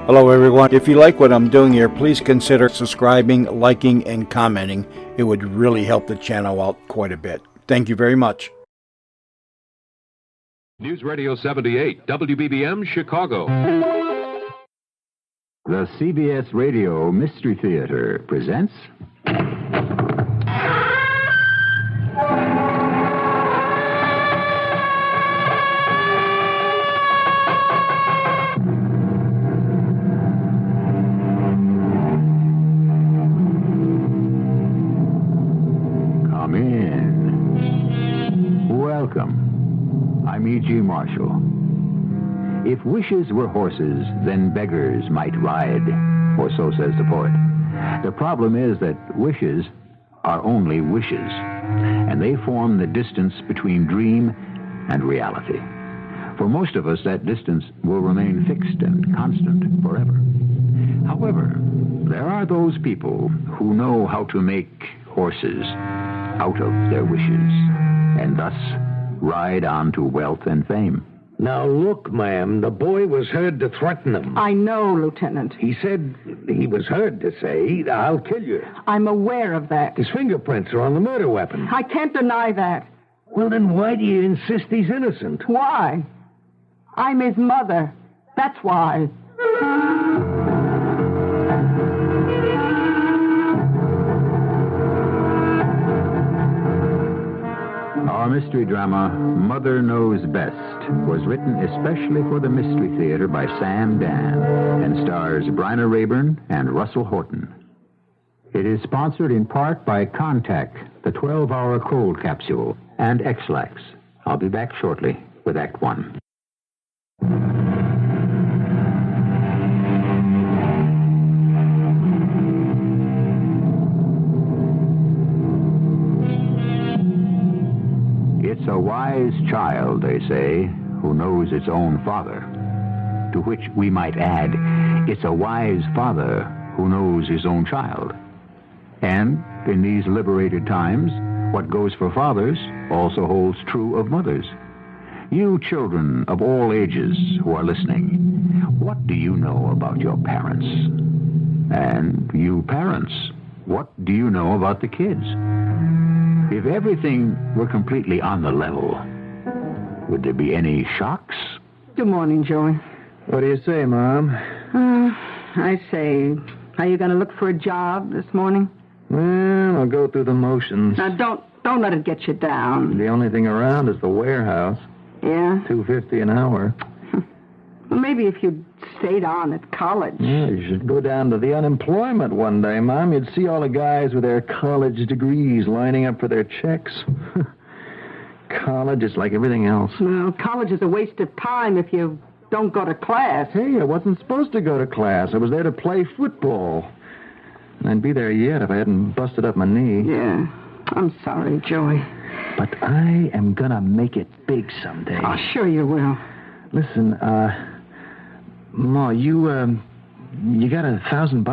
Hello everyone. If you like what I'm doing here, please consider subscribing, liking, and commenting. It would really help the channel out quite a bit. Thank you very much. News Radio 78, WBBM, Chicago. The CBS Radio Mystery Theater presents... Come in. Welcome. I'm E.G. Marshall. If wishes were horses, then beggars might ride, or so says the poet. The problem is that wishes are only wishes, and they form the distance between dream and reality. For most of us, that distance will remain fixed and constant forever. However, there are those people who know how to make horses out of their wishes, and thus ride on to wealth and fame. Now, look, ma'am, the boy was heard to threaten him. I know, Lieutenant. He said he was heard to say, I'll kill you. I'm aware of that. His fingerprints are on the murder weapon. I can't deny that. Well, then why do you insist he's innocent? Why? I'm his mother. That's why. Our mystery drama, Mother Knows Best, was written especially for the Mystery Theater by Sam Dan and stars Bryna Raeburn and Russell Horton. It is sponsored in part by Contact, the 12-hour cold capsule, and X-Lax. I'll be back shortly with Act One. It's a wise child, they say, who knows its own father. To which we might add, it's a wise father who knows his own child. And in these liberated times, what goes for fathers also holds true of mothers. You children of all ages who are listening, what do you know about your parents? And you parents, what do you know about the kids? If everything were completely on the level, would there be any shocks? Good morning, Joey. What do you say, Mom? I say, are you going to look for a job this morning? Well, I'll go through the motions. Now, don't let it get you down. The only thing around is the warehouse. Yeah? $2.50 an hour. Well, maybe if you'd stayed on at college. Yeah, you should go down to the unemployment one day, Mom. You'd see all the guys with their college degrees lining up for their checks. College is like everything else. Well, college is a waste of time if you don't go to class. Hey, I wasn't supposed to go to class. I was there to play football. And I'd be there yet if I hadn't busted up my knee. Yeah, I'm sorry, Joey. But I am gonna make it big someday. Oh, sure you will. Listen, Ma, you got $1,000?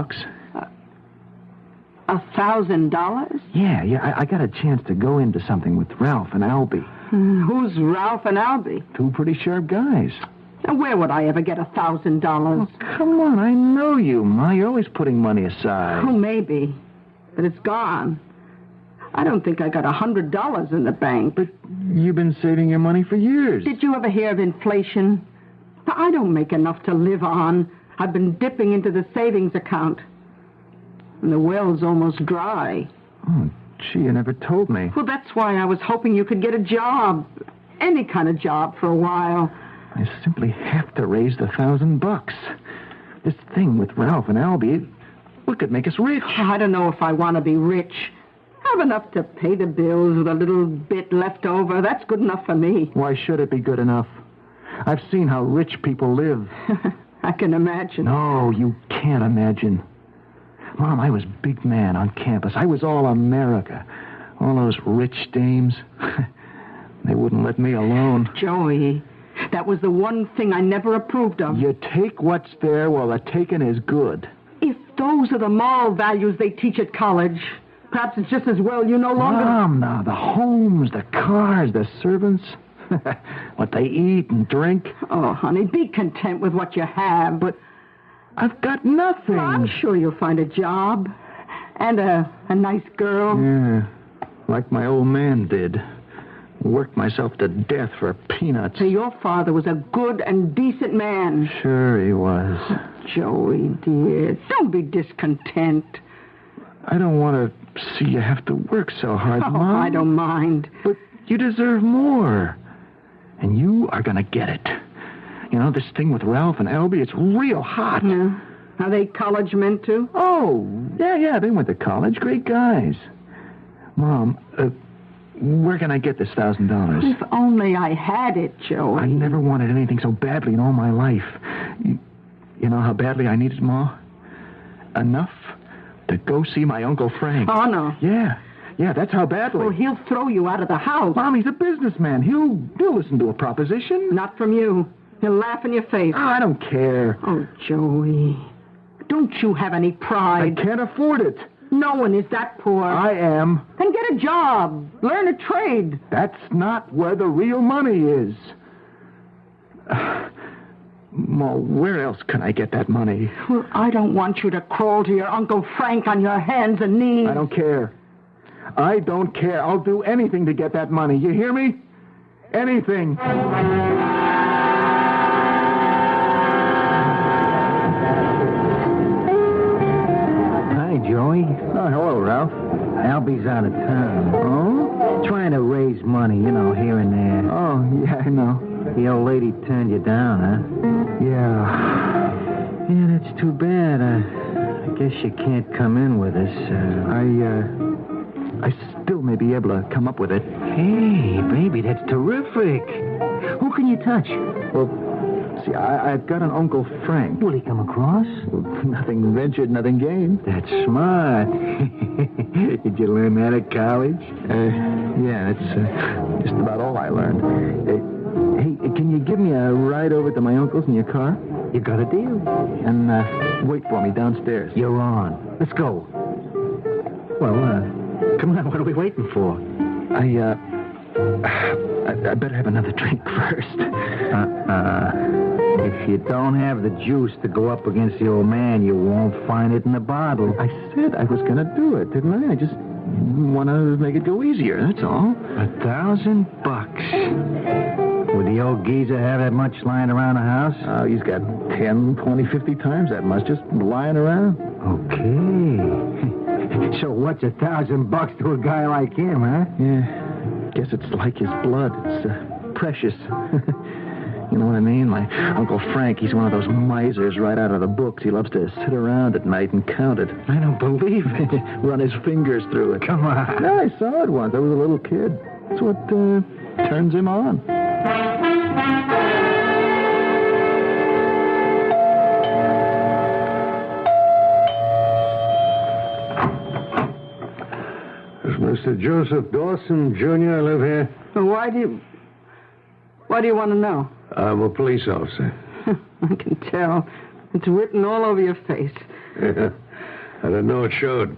$1,000? Yeah, I got a chance to go into something with Ralph and Albie. Who's Ralph and Albie? Two pretty sharp guys. Now, where would I ever get $1,000? Oh, come on, I know you, Ma. You're always putting money aside. Oh, maybe. But it's gone. I don't think I got $100 in the bank. But you've been saving your money for years. Did you ever hear of inflation? I don't make enough to live on. I've been dipping into the savings account. And the well's almost dry. Oh, gee, you never told me. Well, that's why I was hoping you could get a job. Any kind of job for a while. I simply have to raise the $1,000. This thing with Ralph and Albie, what could make us rich? I don't know if I want to be rich. I have enough to pay the bills with a little bit left over. That's good enough for me. Why should it be good enough? I've seen how rich people live. I can imagine. No, you can't imagine. Mom, I was big man on campus. I was all America. All those rich dames. They wouldn't let me alone. Joey, that was the one thing I never approved of. You take what's there while the taking is good. If those are the moral values they teach at college, perhaps it's just as well you no longer... Mom, now, the homes, the cars, the servants, what they eat and drink. Oh, honey, be content with what you have. But I've got nothing. Well, I'm sure you'll find a job. And a nice girl. Yeah, like my old man did. Worked myself to death for peanuts. So your father was a good and decent man. Sure he was. Joey, dear, don't be discontent. I don't want to see you have to work so hard, Oh, Mom. I don't mind. But you deserve more. And you are going to get it. You know, this thing with Ralph and Elby, it's real hot. Yeah. Are they college men, too? Oh, yeah, they went to college. Great guys. Mom, where can I get this $1,000? If only I had it, Joey. I never wanted anything so badly in all my life. You know how badly I need it, Ma? Enough to go see my Uncle Frank. Oh, no. Yeah, that's how badly. Well, he'll throw you out of the house. Mom, he's a businessman. He'll listen to a proposition. Not from you. He'll laugh in your face. Oh, I don't care. Oh, Joey. Don't you have any pride? I can't afford it. No one is that poor. I am. Then get a job. Learn a trade. That's not where the real money is. Ma, where else can I get that money? Well, I don't want you to crawl to your Uncle Frank on your hands and knees. I don't care. I don't care. I'll do anything to get that money. You hear me? Anything. Hi, Joey. Oh, hello, Ralph. Albie's out of town. Oh? Trying to raise money, here and there. Oh, yeah, I know. The old lady turned you down, huh? Yeah. Yeah, that's too bad. I guess you can't come in with us. I still may be able to come up with it. Hey, baby, that's terrific. Who can you touch? Well, see, I've got an Uncle Frank. Will he come across? Nothing ventured, nothing gained. That's smart. Did you learn that at college? Yeah, it's just about all I learned. Hey, can you give me a ride over to my uncle's in your car? You got a deal. And wait for me downstairs. You're on. Let's go. Well, come on, what are we waiting for? I better have another drink first. If you don't have the juice to go up against the old man, you won't find it in the bottle. I said I was going to do it, didn't I? I just want to make it go easier, that's all. $1,000. Would the old geezer have that much lying around the house? Oh, he's got 10, 20, 50 times that much just lying around. Okay. So what's $1,000 to a guy like him, huh? Yeah, guess it's like his blood. It's precious. You know what I mean? My Uncle Frank, he's one of those misers right out of the books. He loves to sit around at night and count it. I don't believe it. Run his fingers through it. Come on. Yeah, I saw it once. I was a little kid. That's what turns him on. Mr. Joseph Dawson, Jr., I live here. Well, why do you want to know? I'm a police officer. I can tell. It's written all over your face. Yeah, I didn't know it showed.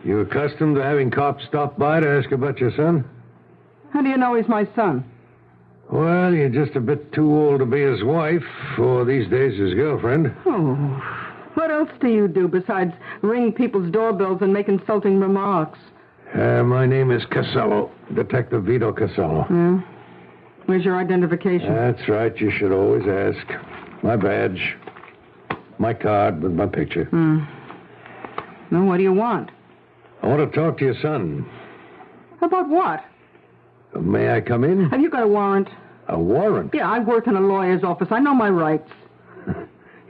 You accustomed to having cops stop by to ask about your son? How do you know he's my son? Well, you're just a bit too old to be his wife, or these days his girlfriend. Oh, what else do you do besides ring people's doorbells and make insulting remarks? My name is Casello, Detective Vito Casello. Yeah? Where's your identification? That's right, you should always ask. My badge, my card with my picture. Now, what do you want? I want to talk to your son. About what? May I come in? Have you got a warrant? A warrant? Yeah, I work in a lawyer's office. I know my rights.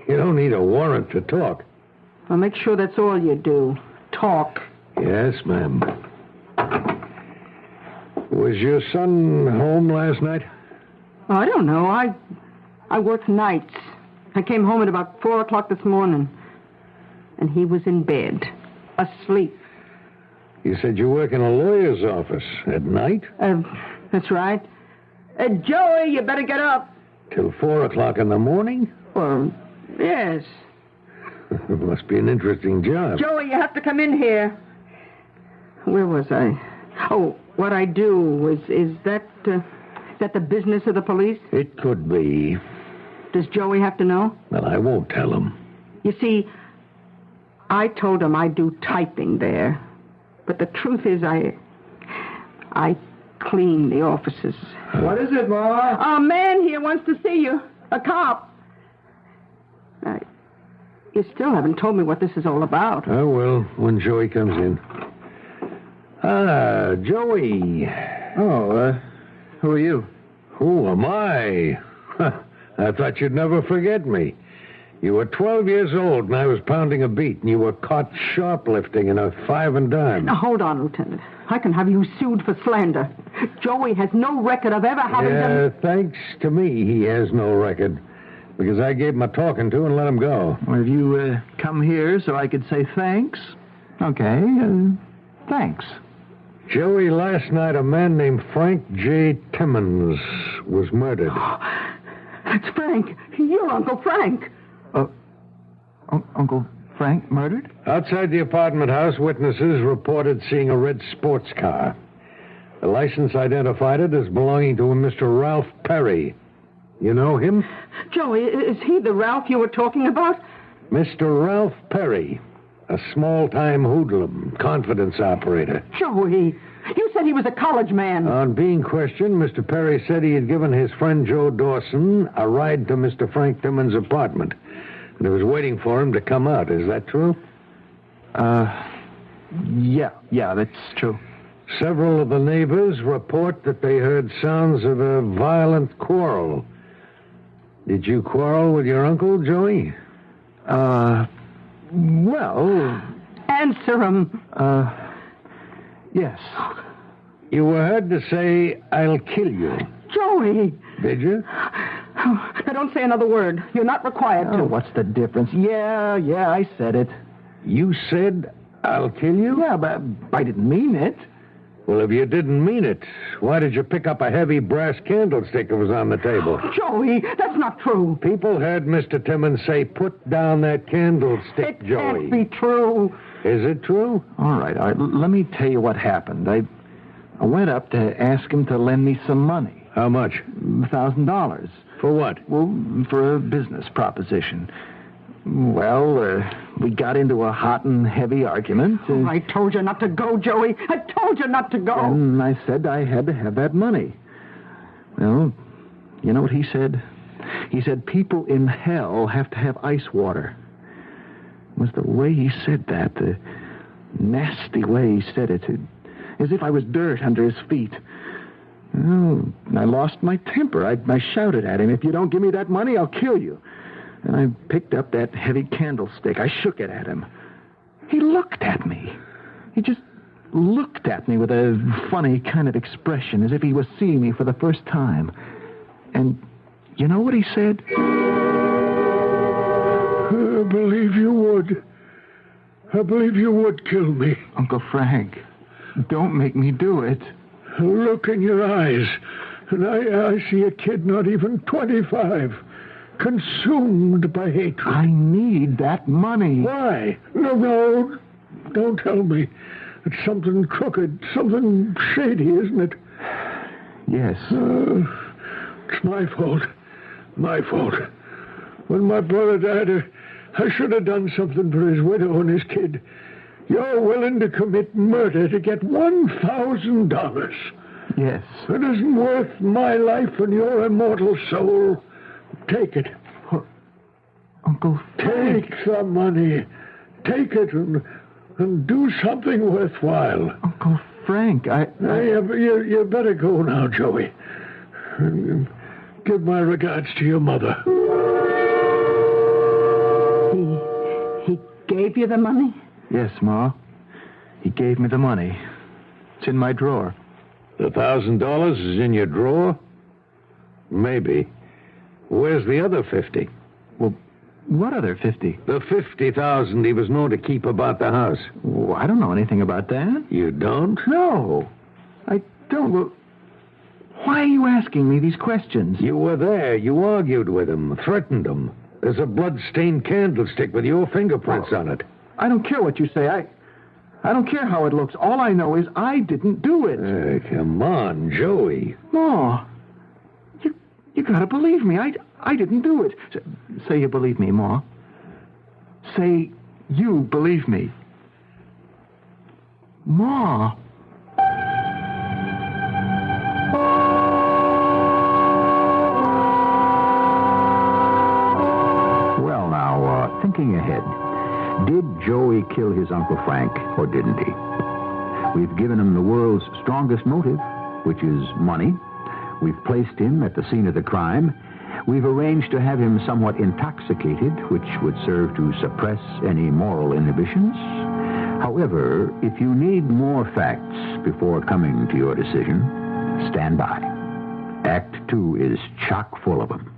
You don't need a warrant to talk. I'll make sure that's all you do. Talk. Yes, ma'am. Was your son home last night? Oh, I don't know. I work nights. I came home at about 4 o'clock this morning. And he was in bed, asleep. You said you work in a lawyer's office at night? That's right. Joey, you better get up. Till 4 o'clock in the morning? Well, yes. It must be an interesting job. Joey, you have to come in here. Where was I? Oh, what I do is that the business of the police? It could be. Does Joey have to know? Well, I won't tell him. You see, I told him I'd do typing there. But the truth is I clean the offices. What is it, Ma? A man here wants to see you. A cop. You still haven't told me what this is all about. I will when Joey comes in. Ah, Joey. Oh, who are you? Who am I? I thought you'd never forget me. You were 12 years old and I was pounding a beat, and you were caught shoplifting in a 5 and dime. Now, hold on, Lieutenant. I can have you sued for slander. Joey has no record of ever having done... Thanks to me, he has no record. Because I gave him a talking to and let him go. Well, have you come here so I could say thanks? Okay, thanks. Joey, last night a man named Frank J. Timmons was murdered. That's Frank. Your Uncle Frank. Uncle Frank murdered? Outside the apartment house, witnesses reported seeing a red sports car. The license identified it as belonging to a Mr. Ralph Perry. You know him? Joey, is he the Ralph you were talking about? Mr. Ralph Perry, a small-time hoodlum, confidence operator. Joey, you said he was a college man. On being questioned, Mr. Perry said he had given his friend Joe Dawson a ride to Mr. Frank Timmons' apartment. And he was waiting for him to come out. Is that true? Yeah, that's true. Several of the neighbors report that they heard sounds of a violent quarrel. Did you quarrel with your uncle, Joey? Well... Answer him. Yes. You were heard to say, "I'll kill you." Joey! Did you? Now, don't say another word. You're not required to. Oh, what's the difference? Yeah, I said it. You said, "I'll kill you"? Yeah, but I didn't mean it. Well, if you didn't mean it, why did you pick up a heavy brass candlestick that was on the table? Joey, that's not true. People heard Mr. Timmons say, "Put down that candlestick, It Joey." can't be true. Is it true? All right. Let me tell you what happened. I went up to ask him to lend me some money. How much? $1,000. For what? Well, for a business proposition. Well, we got into a hot and heavy argument. I told you not to go, Joey. I told you not to go. And I said I had to have that money. Well, you know what he said? He said people in hell have to have ice water. It was the way he said that, the nasty way he said it, as if I was dirt under his feet. Oh, I lost my temper. I shouted at him, "If you don't give me that money, I'll kill you." And I picked up that heavy candlestick. I shook it at him. He looked at me. He just looked at me with a funny kind of expression, as if he was seeing me for the first time. And you know what he said? I believe you would. I believe you would kill me. Uncle Frank, don't make me do it. Look in your eyes, and I see a kid not even 25, consumed by hatred. I need that money. Why? No, don't tell me. It's something crooked, something shady, isn't it? Yes. It's my fault. My fault. When my brother died, I should have done something for his widow and his kid. You're willing to commit murder to get $1,000. Yes. It isn't worth my life and your immortal soul. Take it. Uncle Frank. Take the money. Take it and do something worthwhile. Uncle Frank, You better go now, Joey. Give my regards to your mother. He gave you the money? Yes, Ma. He gave me the money. It's in my drawer. The $1,000 is in your drawer? Maybe. Where's the other 50? Well, what other 50? The 50,000 he was known to keep about the house. Oh, I don't know anything about that. You don't? No, I don't. Well, why are you asking me these questions? You were there. You argued with him, threatened him. There's a blood-stained candlestick with your fingerprints on it. I don't care what you say. I don't care how it looks. All I know is I didn't do it. Hey, come on, Joey. Ma, you gotta believe me. I didn't do it. Say you believe me, Ma. say you believe me. Ma. Well, now, thinking ahead, did Joey kill his Uncle Frank, or didn't he? We've given him the world's strongest motive, which is money. We've placed him at the scene of the crime. We've arranged to have him somewhat intoxicated, which would serve to suppress any moral inhibitions. However, if you need more facts before coming to your decision, stand by. Act 2 is chock full of them.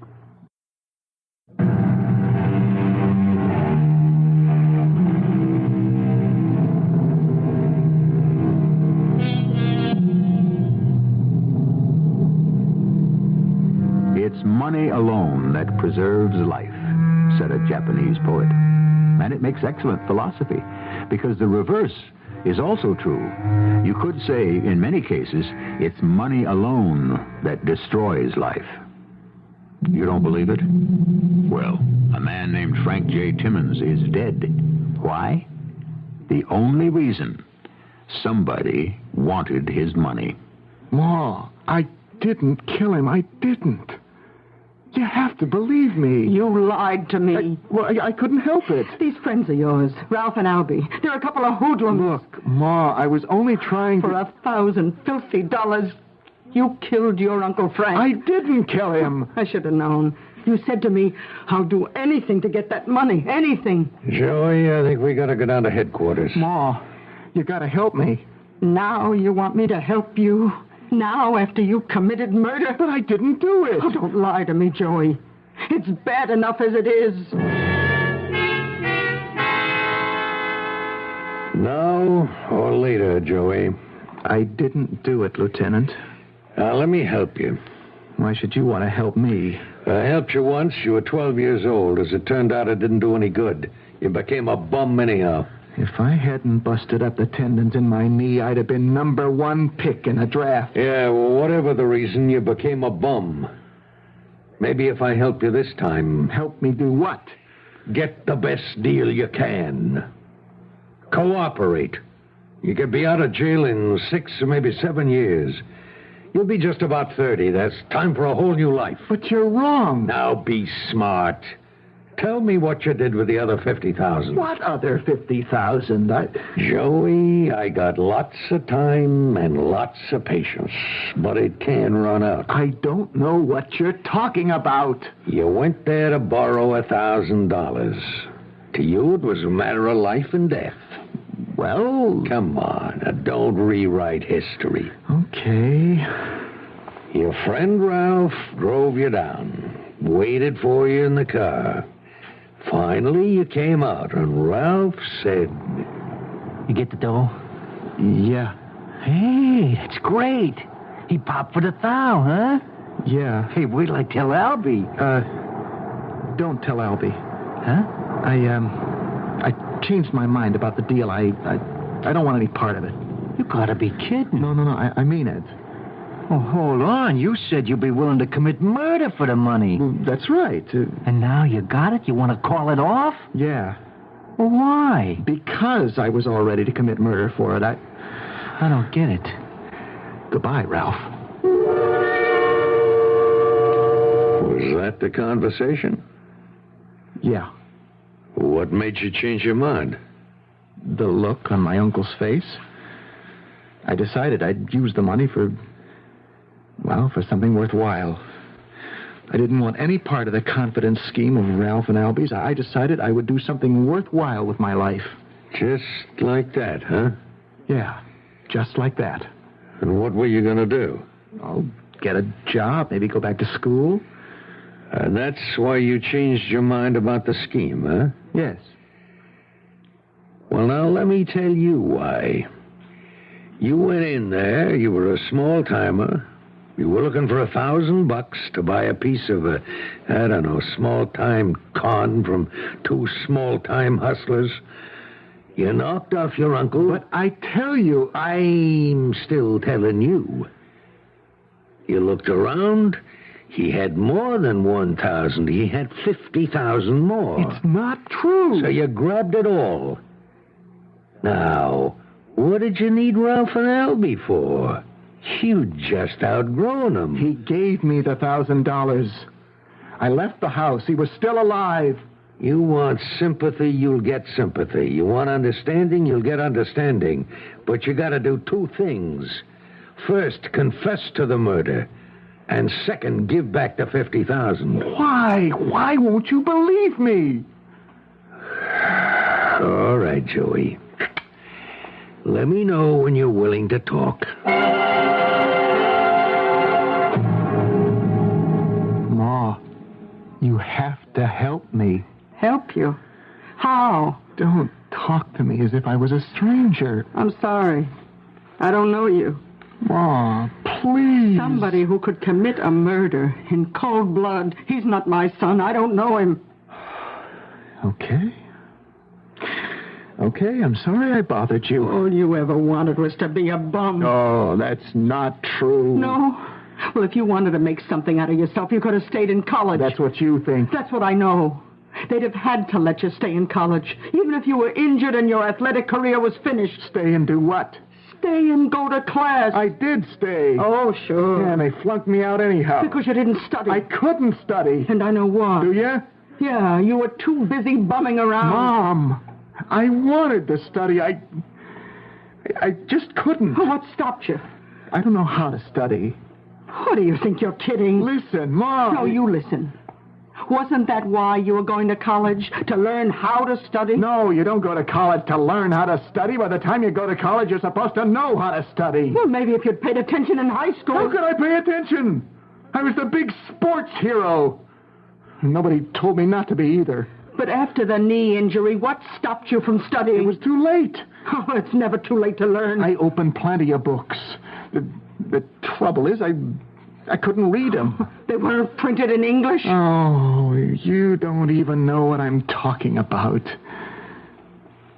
It's money alone that preserves life, said a Japanese poet. And it makes excellent philosophy, because the reverse is also true. You could say, in many cases, it's money alone that destroys life. You don't believe it? Well, a man named Frank J. Timmons is dead. Why? The only reason: somebody wanted his money. Ma, I didn't kill him. I didn't. You have to believe me. You lied to me. I couldn't help it. These friends of yours, Ralph and Albie, they're a couple of hoodlums. Look, Ma, I was only trying For $1,000 filthy dollars, you killed your Uncle Frank. I didn't kill him. I should have known. You said to me, I'll do anything to get that money. Anything. Joey, I think we gotta go down to headquarters. Ma, you gotta help me. Now you want me to help you? Now, after you committed murder? But I didn't do it. Oh, don't lie to me, Joey. It's bad enough as it is. Now or later, Joey. I didn't do it, Lieutenant. Let me help you. Why should you want to help me? I helped you once. You were 12 years old. As it turned out, it didn't do any good. You became a bum anyhow. If I hadn't busted up the tendons in my knee, I'd have been #1 pick in a draft. Yeah, well, whatever the reason, you became a bum. Maybe if I help you this time... Help me do what? Get the best deal you can. Cooperate. You could be out of jail in 6 or maybe 7 years. You'll be just about 30. That's time for a whole new life. But you're wrong. Now be smart. Tell me what you did with the other 50,000. What other 50,000? Joey, I got lots of time and lots of patience, but it can run out. I don't know what you're talking about. You went there to borrow $1,000. To you, it was a matter of life and death. Well... Come on, now don't rewrite history. Okay. Your friend Ralph drove you down, waited for you in the car. Finally, you came out, and Ralph said... You get the dough? Yeah. Hey, that's great. He popped for the thou, huh? Yeah. Hey, wait till I tell Albie. Don't tell Albie. Huh? I changed my mind about the deal. I don't want any part of it. You gotta be kidding. No, I mean it. Oh, hold on. You said you'd be willing to commit murder for the money. Well, that's right. And now you got it? You want to call it off? Yeah. Well, why? Because I was all ready to commit murder for it. I don't get it. Goodbye, Ralph. Was that the conversation? Yeah. What made you change your mind? The look on my uncle's face. I decided I'd use the money for something worthwhile. I didn't want any part of the confidence scheme of Ralph and Albie's. I decided I would do something worthwhile with my life. Just like that, huh? Yeah, just like that. And what were you going to do? I'll get a job, maybe go back to school. And that's why you changed your mind about the scheme, huh? Yes. Well, now, let me tell you why. You went in there, you were a small-timer. You were looking for $1,000 to buy a piece of small-time con from 2 small-time hustlers. You knocked off your uncle. But I tell you... I'm still telling you. You looked around, He had more than 1,000. He had 50,000 more. It's not true. So you grabbed it all. Now, what did you need Ralph and Albie for? You'd just outgrown him. He gave me the $1,000. I left the house. He was still alive. You want sympathy, you'll get sympathy. You want understanding, you'll get understanding. But you gotta do two things. First, confess to the murder. And second, give back the 50,000. Why? Why won't you believe me? All right, Joey. Let me know when you're willing to talk. Ma, you have to help me. Help you? How? Don't talk to me as if I was a stranger. I'm sorry. I don't know you. Ma, please. Somebody who could commit a murder in cold blood. He's not my son. I don't know him. Okay. Okay, I'm sorry I bothered you. All you ever wanted was to be a bum. Oh, that's not true. No? Well, if you wanted to make something out of yourself, you could have stayed in college. That's what you think. That's what I know. They'd have had to let you stay in college, even if you were injured and your athletic career was finished. Stay and do what? Stay and go to class. I did stay. Oh, sure. Yeah, and they flunked me out anyhow. Because you didn't study. I couldn't study. And I know why. Do you? Yeah, you were too busy bumming around. Mom, I wanted to study. I just couldn't. What stopped you? I don't know how to study. What do you think? You're kidding? Listen, Mom. No, you listen. Wasn't that why you were going to college? To learn how to study? No, you don't go to college to learn how to study. By the time you go to college, you're supposed to know how to study. Well, maybe if you'd paid attention in high school. How could I pay attention? I was the big sports hero. Nobody told me not to be either. But after the knee injury, what stopped you from studying? It was too late. Oh, it's never too late to learn. I opened plenty of books. The trouble is, I couldn't read them. They weren't printed in English? Oh, you don't even know what I'm talking about.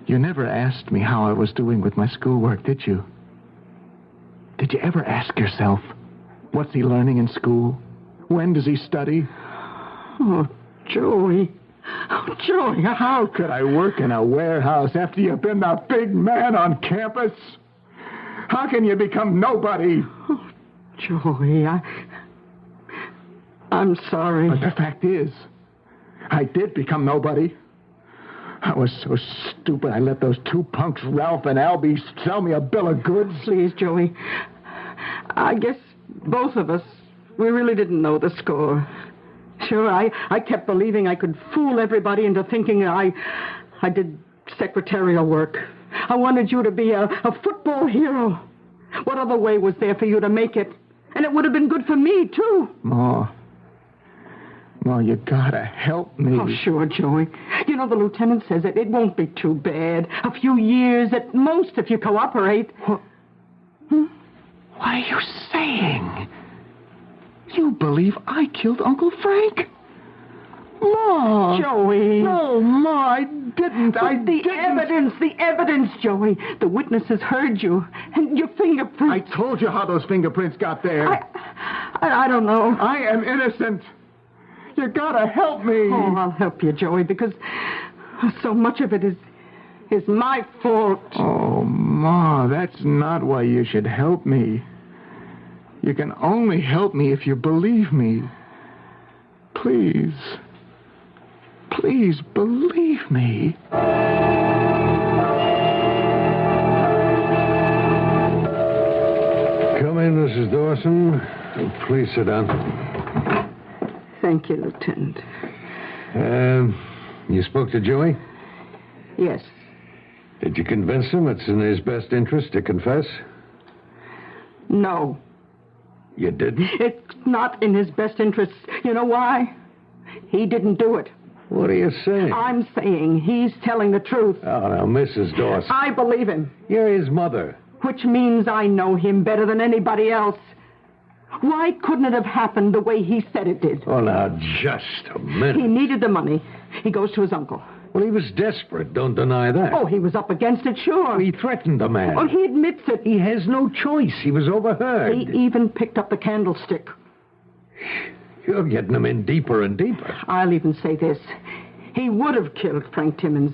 You never asked me how I was doing with my schoolwork, did you? Did you ever ask yourself, what's he learning in school? When does he study? Oh, Joey. Oh, Joey, how could I work in a warehouse after you've been the big man on campus? How can you become nobody? Oh, Joey, I'm sorry. But the fact is, I did become nobody. I was so stupid I let those two punks, Ralph and Albie, sell me a bill of goods. Please, Joey. I guess both of us, we really didn't know the score. Sure, I kept believing I could fool everybody into thinking I did secretarial work. I wanted you to be a football hero. What other way was there for you to make it? And it would have been good for me, too. Ma, you gotta help me. Oh, sure, Joey. You know, the lieutenant says it won't be too bad. A few years at most if you cooperate. What are you saying? You believe I killed Uncle Frank? Ma! Joey! No, Ma, I didn't. The evidence, Joey. The witnesses heard you. And your fingerprints. I told you how those fingerprints got there. I don't know. I am innocent. You gotta help me. Oh, I'll help you, Joey, because so much of it is my fault. Oh, Ma, that's not why you should help me. You can only help me if you believe me. Please. Please believe me. Come in, Mrs. Dawson. Please sit down. Thank you, Lieutenant. You spoke to Joey? Yes. Did you convince him it's in his best interest to confess? No. You didn't? It's not in his best interest. You know why? He didn't do it. What are you saying? I'm saying he's telling the truth. Oh, now, Mrs. Dawson. I believe him. You're his mother. Which means I know him better than anybody else. Why couldn't it have happened the way he said it did? Oh, now, just a minute. He needed the money. He goes to his uncle. Well, he was desperate. Don't deny that. Oh, he was up against it, sure. He threatened the man. Oh, he admits it. He has no choice. He was overheard. He even picked up the candlestick. You're getting them in deeper and deeper. I'll even say this. He would have killed Frank Timmons.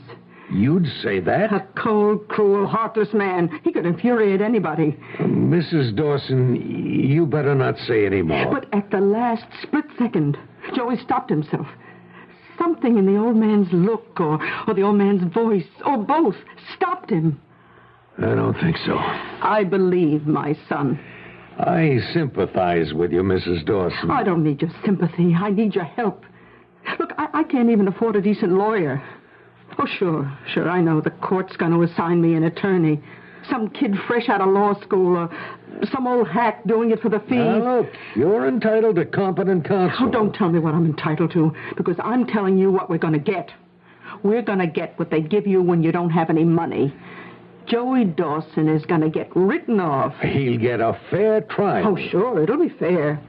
You'd say that? A cold, cruel, heartless man. He could infuriate anybody. Mrs. Dawson, you better not say any more. But at the last split second, Joey stopped himself. Something in the old man's look or the old man's voice, or both, stopped him. I don't think so. I believe my son. I sympathize with you, Mrs. Dawson. I don't need your sympathy. I need your help. Look, I can't even afford a decent lawyer. Oh, sure, I know. The court's going to assign me an attorney. Some kid fresh out of law school or some old hack doing it for the fee. Now, look, you're entitled to competent counsel. Oh, don't tell me what I'm entitled to, because I'm telling you what we're going to get. We're going to get what they give you when you don't have any money. Joey Dawson is going to get written off. He'll get a fair trial. Oh, sure, it'll be fair.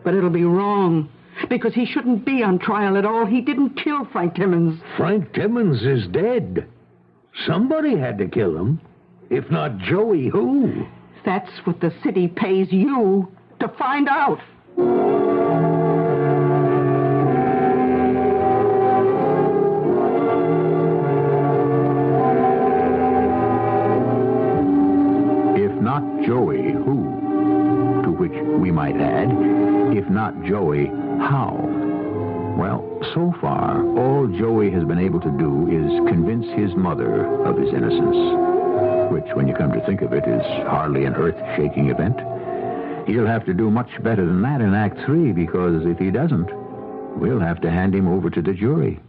But it'll be wrong. Because he shouldn't be on trial at all. He didn't kill Frank Timmons. Frank Timmons is dead. Somebody had to kill him. If not Joey, who? That's what the city pays you to find out. If not Joey, who? To which we might add, if not Joey, how? Well, so far, all Joey has been able to do is convince his mother of his innocence, which, when you come to think of it, is hardly an earth-shaking event. He'll have to do much better than that in Act 3, because if he doesn't, we'll have to hand him over to the jury.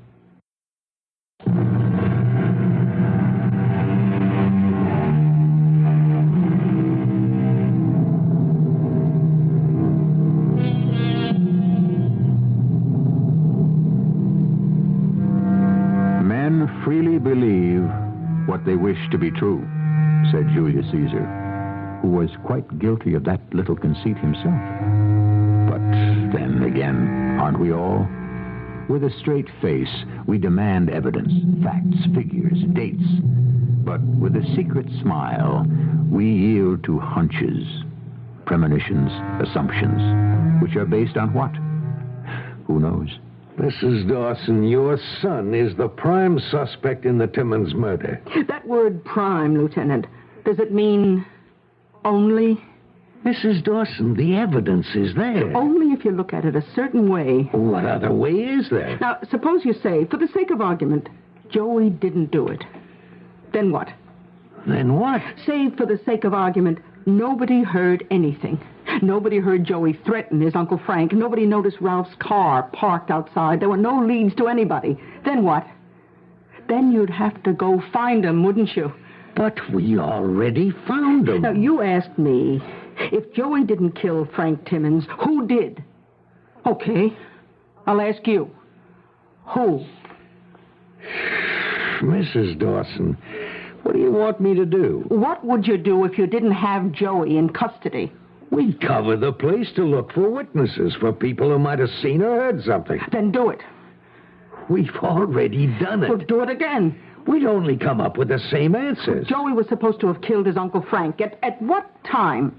Freely believe what they wish to be true, said Julius Caesar, who was quite guilty of that little conceit himself. But then again, aren't we all? With a straight face, we demand evidence, facts, figures, dates. But with a secret smile, we yield to hunches, premonitions, assumptions, which are based on what? Who knows? Mrs. Dawson, your son is the prime suspect in the Timmons murder. That word prime, Lieutenant, does it mean only? Mrs. Dawson, the evidence is there. Only if you look at it a certain way. What other way is there? Now, suppose you say, for the sake of argument, Joey didn't do it. Then what? Then what? Say, for the sake of argument, nobody heard anything. Nobody heard Joey threaten his Uncle Frank. Nobody noticed Ralph's car parked outside. There were no leads to anybody. Then what? Then you'd have to go find him, wouldn't you? But we already found him. Now, you asked me, if Joey didn't kill Frank Timmons, who did? Okay, I'll ask you. Who? Mrs. Dawson, what do you want me to do? What would you do if you didn't have Joey in custody? We'd cover the place to look for witnesses, for people who might have seen or heard something. Then do it. We've already done it. Well, do it again. We'd only come up with the same answers. Joey was supposed to have killed his Uncle Frank. At what time?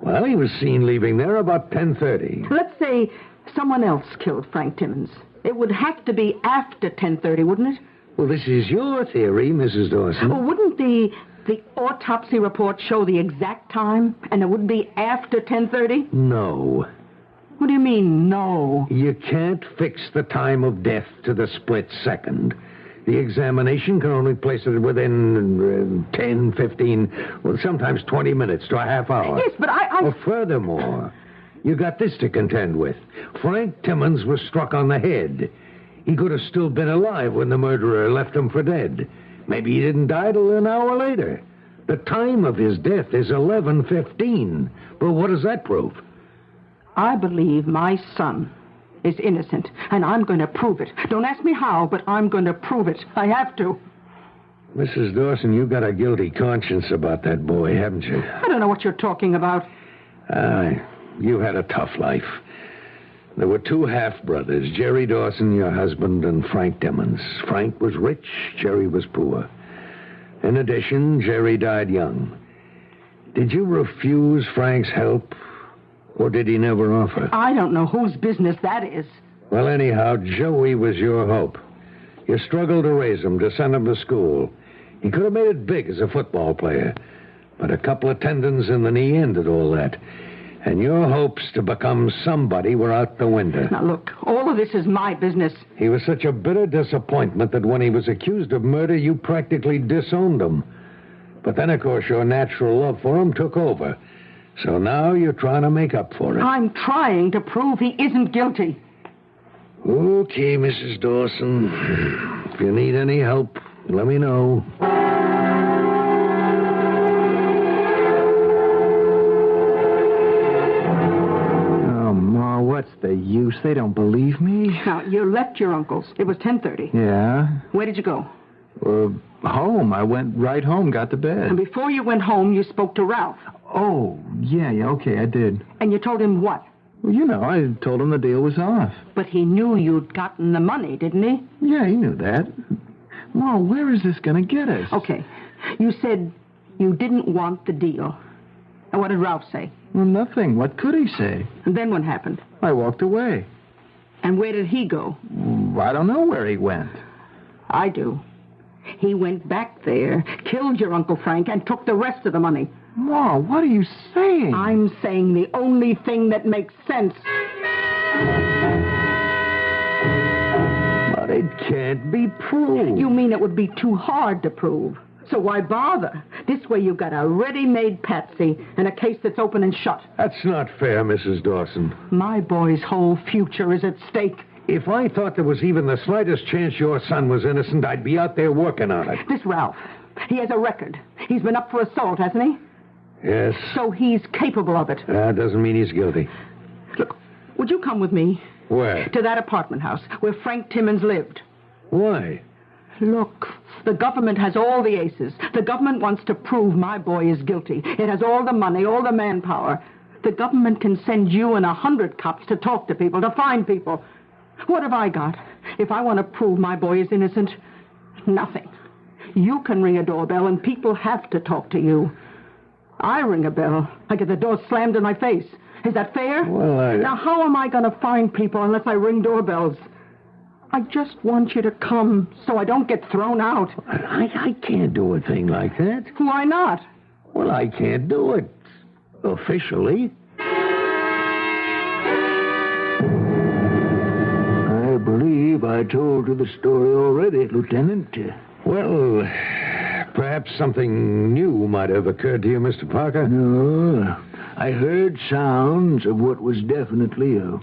Well, he was seen leaving there about 10:30. Let's say someone else killed Frank Timmons. It would have to be after 10:30, wouldn't it? Well, this is your theory, Mrs. Dawson. Well, wouldn't the autopsy report show the exact time? And it would be after 10:30? No. What do you mean, no? You can't fix the time of death to the split second. The examination can only place it within 10, 15, well, sometimes 20 minutes to a half hour. Yes, but Well, furthermore, you got this to contend with. Frank Timmons was struck on the head. He could have still been alive when the murderer left him for dead. Maybe he didn't die till an hour later. The time of his death is 11:15. But what does that prove? I believe my son is innocent, and I'm going to prove it. Don't ask me how, but I'm going to prove it. I have to. Mrs. Dawson, you've got a guilty conscience about that boy, haven't you? I don't know what you're talking about. You had a tough life. There were two half-brothers, Jerry Dawson, your husband, and Frank Timmons. Frank was rich, Jerry was poor. In addition, Jerry died young. Did you refuse Frank's help? Or did he never offer? I don't know whose business that is. Well, anyhow, Joey was your hope. You struggled to raise him, to send him to school. He could have made it big as a football player. But a couple of tendons in the knee ended all that. And your hopes to become somebody were out the window. Now, look, all of this is my business. He was such a bitter disappointment that when he was accused of murder, you practically disowned him. But then, of course, your natural love for him took over. So now you're trying to make up for it. I'm trying to prove he isn't guilty. Okay, Mrs. Dawson. If you need any help, let me know. Oh, Ma, what's the use? They don't believe me. Now, you left your uncle's. It was 10:30. Yeah? Where did you go? Home. I went right home, got to bed. And before you went home, you spoke to Ralph. Oh, yeah, okay, I did. And you told him what? Well, you know, I told him the deal was off. But he knew you'd gotten the money, didn't he? Yeah, he knew that. Ma, where is this going to get us? Okay. You said you didn't want the deal. And what did Ralph say? Well, nothing. What could he say? And then what happened? I walked away. And where did he go? I don't know where he went. I do. He went back there, killed your Uncle Frank, and took the rest of the money. Ma, what are you saying? I'm saying the only thing that makes sense. But it can't be proved. You mean it would be too hard to prove? So why bother? This way you've got a ready-made patsy and a case that's open and shut. That's not fair, Mrs. Dawson. My boy's whole future is at stake. If I thought there was even the slightest chance your son was innocent, I'd be out there working on it. This Ralph, he has a record. He's been up for assault, hasn't he? Yes. So he's capable of it. That doesn't mean he's guilty. Look, would you come with me? Where? To that apartment house where Frank Timmons lived. Why? Look, the government has all the aces. The government wants to prove my boy is guilty. It has all the money, all the manpower. The government can send you and 100 cops to talk to people, to find people. What have I got? If I want to prove my boy is innocent, nothing. You can ring a doorbell and people have to talk to you. I ring a bell. I get the door slammed in my face. Is that fair? Well, Now, how am I going to find people unless I ring doorbells? I just want you to come so I don't get thrown out. I can't do a thing like that. Why not? Well, I can't do it. Officially. I believe I told you the story already, Lieutenant. Well, perhaps something new might have occurred to you, Mr. Parker. No, I heard sounds of what was definitely an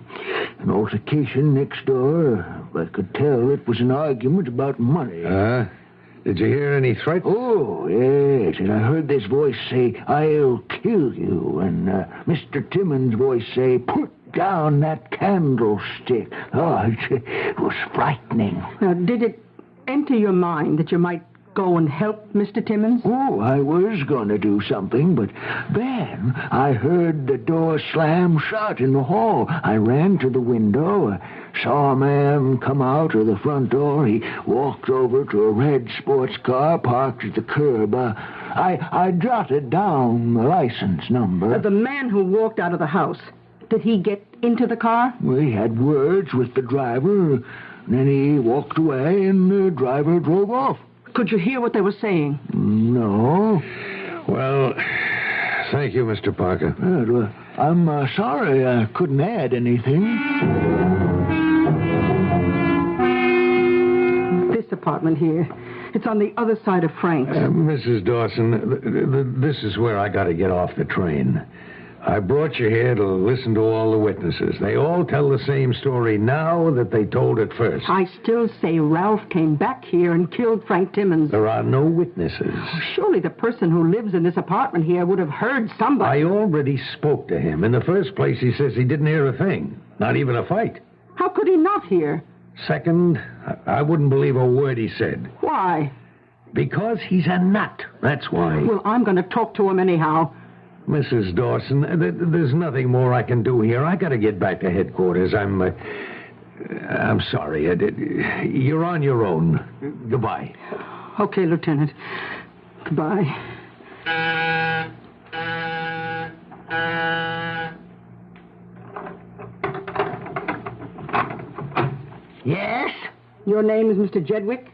altercation next door. I could tell it was an argument about money. Did you hear any threats? Oh, yes, and I heard this voice say, "I'll kill you," and Mr. Timmons' voice say, "Put down that candlestick." Oh, it was frightening. Now, did it enter your mind that you might go and help Mr. Timmons? Oh, I was going to do something, but then I heard the door slam shut in the hall. I ran to the window, saw a man come out of the front door. He walked over to a red sports car parked at the curb. I jotted down the license number. The man who walked out of the house, did he get into the car? We had words with the driver, and then he walked away, and the driver drove off. Could you hear what they were saying? No. Well, thank you, Mr. Parker. I'm sorry I couldn't add anything. This apartment here. It's on the other side of Frank's. Mrs. Dawson, this is where I got to get off the train. I brought you here to listen to all the witnesses. They all tell the same story now that they told it first. I still say Ralph came back here and killed Frank Timmons. There are no witnesses. Surely the person who lives in this apartment here would have heard somebody. I already spoke to him. In the first place, he says he didn't hear a thing. Not even a fight. How could he not hear? Second, I wouldn't believe a word he said. Why? Because he's a nut. That's why. Well, I'm going to talk to him anyhow. Mrs. Dawson, there's nothing more I can do here. I got to get back to headquarters. I'm sorry. You're on your own. Goodbye. Okay, Lieutenant. Goodbye. Your name is Mr. Jedwick?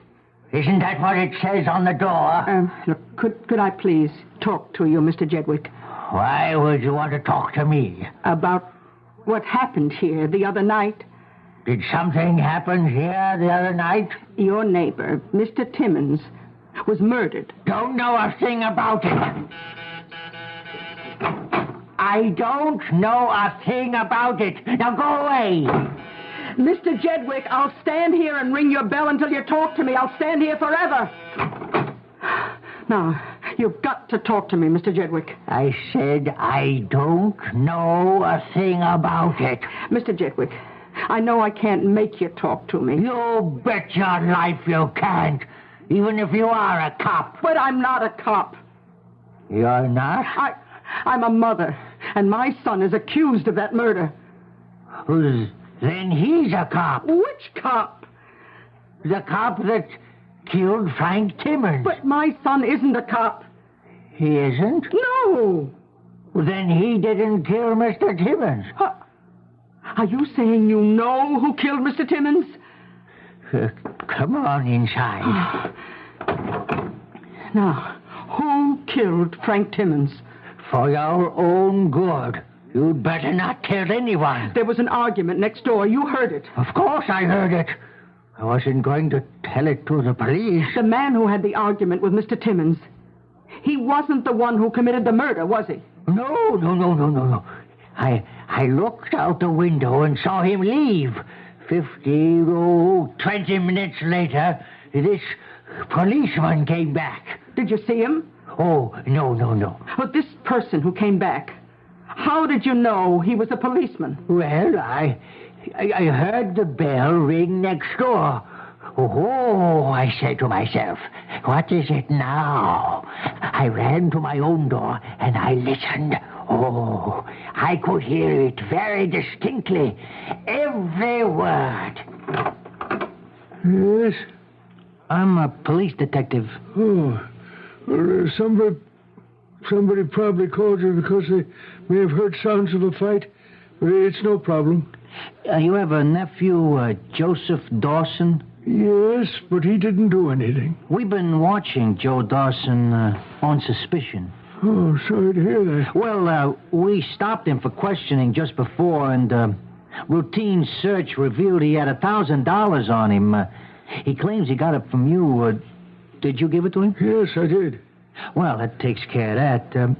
Isn't that what it says on the door? Look, could I please talk to you, Mr. Jedwick? Why would you want to talk to me? About what happened here the other night. Did something happen here the other night? Your neighbor, Mr. Timmons, was murdered. Don't know a thing about it. I don't know a thing about it. Now go away. Mr. Jedwick, I'll stand here and ring your bell until you talk to me. I'll stand here forever. Now, you've got to talk to me, Mr. Jedwick. I said I don't know a thing about it. Mr. Jedwick, I know I can't make you talk to me. You bet your life you can't, even if you are a cop. But I'm not a cop. You're not? I'm a mother, and my son is accused of that murder. Then he's a cop. Which cop? The cop that killed Frank Timmons. But my son isn't a cop. He isn't? No. Well, then he didn't kill Mr. Timmons. Are you saying you know who killed Mr. Timmons? Come on inside. Now, who killed Frank Timmons? For your own good. You'd better not tell anyone. There was an argument next door. You heard it. Of course I heard it. I wasn't going to tell it to the police. The man who had the argument with Mr. Timmons, he wasn't the one who committed the murder, was he? No. I looked out the window and saw him leave. 20 minutes later, this policeman came back. Did you see him? Oh, no. But this person who came back, how did you know he was a policeman? Well, I heard the bell ring next door. Oh, I said to myself, what is it now? I ran to my own door and I listened. Oh, I could hear it very distinctly. Every word. Yes? I'm a police detective. Oh, well, somebody probably called you because they may have heard sounds of a fight. But it's no problem. You have a nephew, Joseph Dawson? Yes, but he didn't do anything. We've been watching Joe Dawson on suspicion. Oh, sorry to hear that. Well, we stopped him for questioning just before, and routine search revealed he had $1,000 on him. He claims he got it from you. Did you give it to him? Yes, I did. Well, that takes care of that.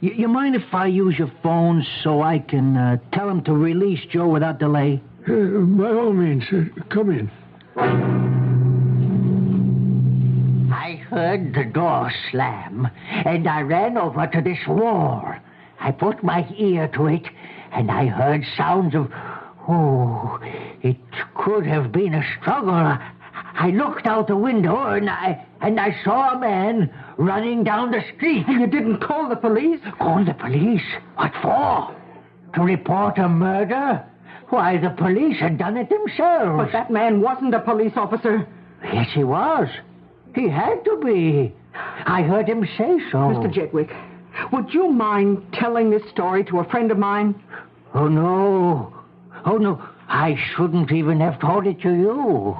You mind if I use your phone so I can tell him to release Joe without delay? By all means, come in. I heard the door slam, and I ran over to this wall. I put my ear to it, and I heard sounds of... Oh, it could have been a struggle. I looked out the window, and I saw a man running down the street. You didn't call the police? Call the police? What for? To report a murder? Why, the police had done it themselves. But that man wasn't a police officer. Yes, he was. He had to be. I heard him say so. Mr. Jedwick, would you mind telling this story to a friend of mine? Oh, no. I shouldn't even have told it to you.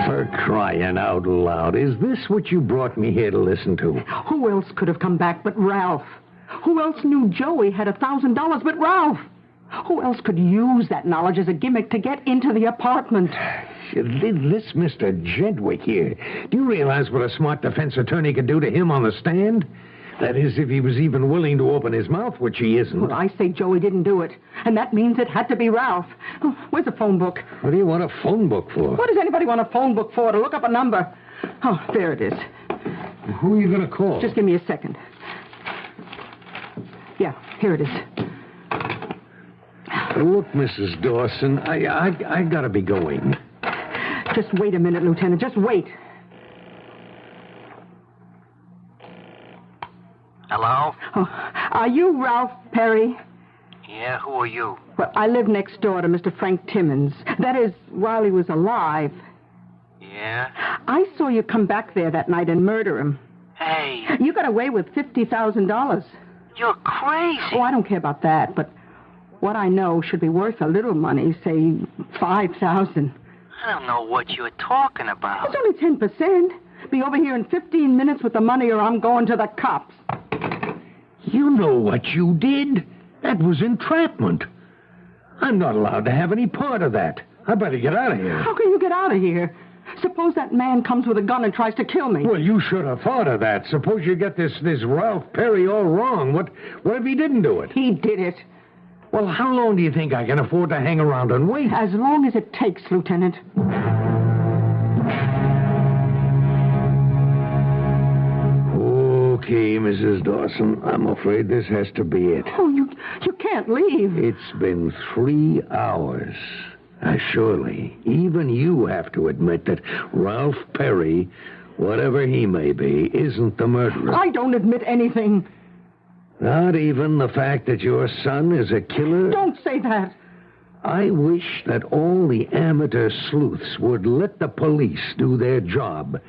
For crying out loud, is this what you brought me here to listen to? Who else could have come back but Ralph? Who else knew Joey had $1,000 but Ralph? Who else could use that knowledge as a gimmick to get into the apartment? This Mr. Jedwick here, do you realize what a smart defense attorney could do to him on the stand? That is, if he was even willing to open his mouth, which he isn't. Well, I say Joey didn't do it, and that means it had to be Ralph. Oh, where's the phone book? What do you want a phone book for? What does anybody want a phone book for? To look up a number? Oh, there it is. Who are you going to call? Just give me a second. Yeah, here it is. Look, Mrs. Dawson, I gotta be going. Just wait a minute, Lieutenant. Just wait. Hello? Oh, are you Ralph Perry? Yeah, who are you? Well, I live next door to Mr. Frank Timmons. That is, while he was alive. Yeah? I saw you come back there that night and murder him. Hey, You got away with $50,000. you're crazy. Oh, I don't care about that, but What I know should be worth a little money, say $5,000. I don't know what you're talking about. It's only 10%. Be over here in 15 minutes with the money or I'm going to the cops. You know what you did? That was entrapment. I'm not allowed to have any part of that. I better get out of here. How can you get out of here? Suppose that man comes with a gun and tries to kill me. Well, you should have thought of that. Suppose you get this Ralph Perry all wrong. What if he didn't do it? He did it. Well, how long do you think I can afford to hang around and wait? As long as it takes, Lieutenant. Okay, Mrs. Dawson, I'm afraid this has to be it. Oh, you can't leave. It's been 3 hours. Surely, even you have to admit that Ralph Perry, whatever he may be, isn't the murderer. I don't admit anything. Not even the fact that your son is a killer? Don't say that. I wish that all the amateur sleuths would let the police do their job.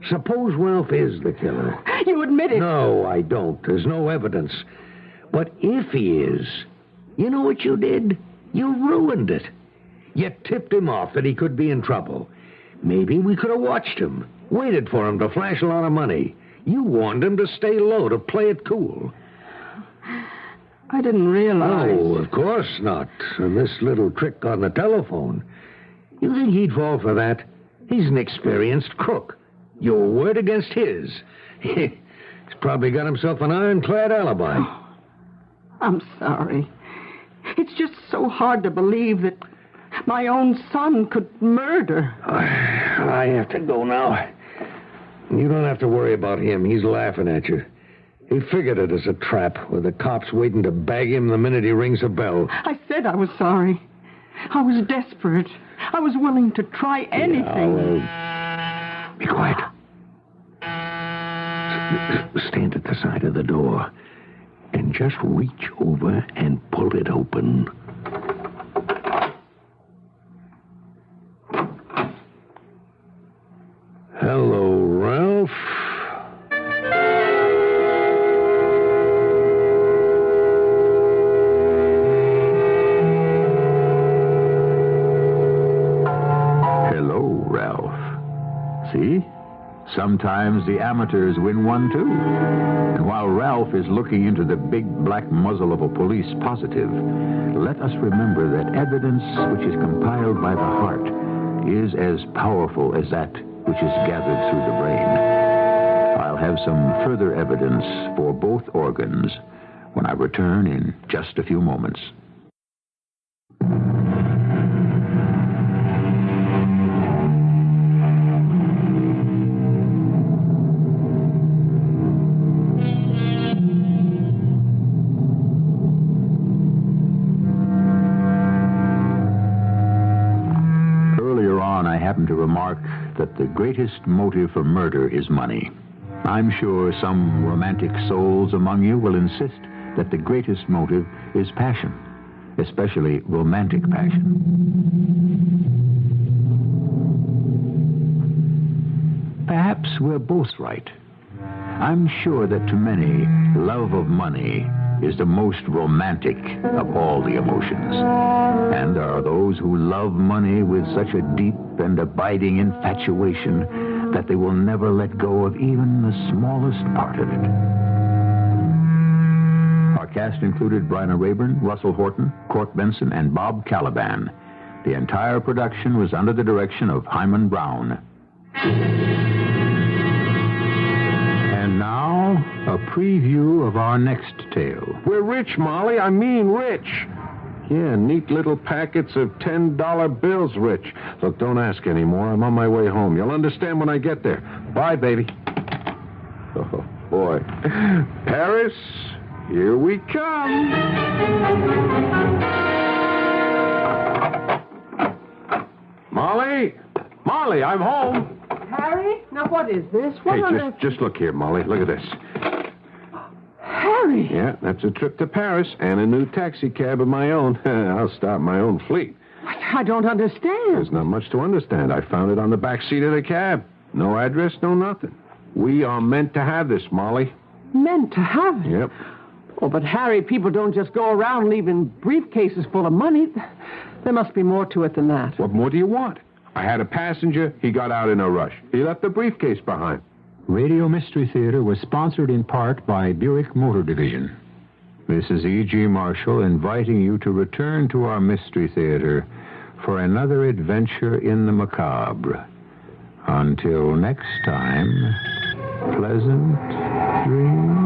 Suppose Ralph is the killer. You admit it. No, I don't. There's no evidence. But if he is, you know what you did? You ruined it. You tipped him off that he could be in trouble. Maybe we could have watched him, waited for him to flash a lot of money. You warned him to stay low, to play it cool. I didn't realize. Oh, of course not. And this little trick on the telephone. You think he'd fall for that? He's an experienced crook. Your word against his. He's probably got himself an ironclad alibi. Oh, I'm sorry. It's just so hard to believe that my own son could murder. I have to go now. You don't have to worry about him. He's laughing at you. He figured it as a trap, with the cops waiting to bag him the minute he rings a bell. I said I was sorry. I was desperate. I was willing to try anything. Be quiet. Stand at the side of the door and just reach over and pull it open. Hello, Ralph. Hello, Ralph. See? Sometimes the amateurs win one, too. And while Ralph is looking into the big black muzzle of a police positive, let us remember that evidence which is compiled by the heart is as powerful as that which is gathered through the brain. I'll have some further evidence for both organs when I return in just a few moments. To remark that the greatest motive for murder is money. I'm sure some romantic souls among you will insist that the greatest motive is passion, especially romantic passion. Perhaps we're both right. I'm sure that to many, love of money is the most romantic of all the emotions. And there are those who love money with such a deep and abiding infatuation that they will never let go of even the smallest part of it. Our cast included Bryna Raeburn, Russell Horton, Court Benson, and Bob Kaliban. The entire production was under the direction of Hyman Brown. And now, a preview of our next tale. We're rich, Molly. I mean rich. Yeah, neat little packets of $10 bills, Rich. Look, don't ask anymore. I'm on my way home. You'll understand when I get there. Bye, baby. Oh, boy. Paris, here we come. Molly! Molly, I'm home. Harry? Now, what is this? Hey, just look here, Molly. Look at this. Harry! Yeah, that's a trip to Paris and a new taxi cab of my own. I'll start my own fleet. I don't understand. There's not much to understand. I found it on the back seat of the cab. No address, no nothing. We are meant to have this, Molly. Meant to have it? Yep. Oh, but Harry, people don't just go around leaving briefcases full of money. There must be more to it than that. What more do you want? I had a passenger. He got out in a rush. He left the briefcase behind. Radio Mystery Theater was sponsored in part by Buick Motor Division. This is E.G. Marshall inviting you to return to our Mystery Theater for another adventure in the macabre. Until next time, pleasant dreams.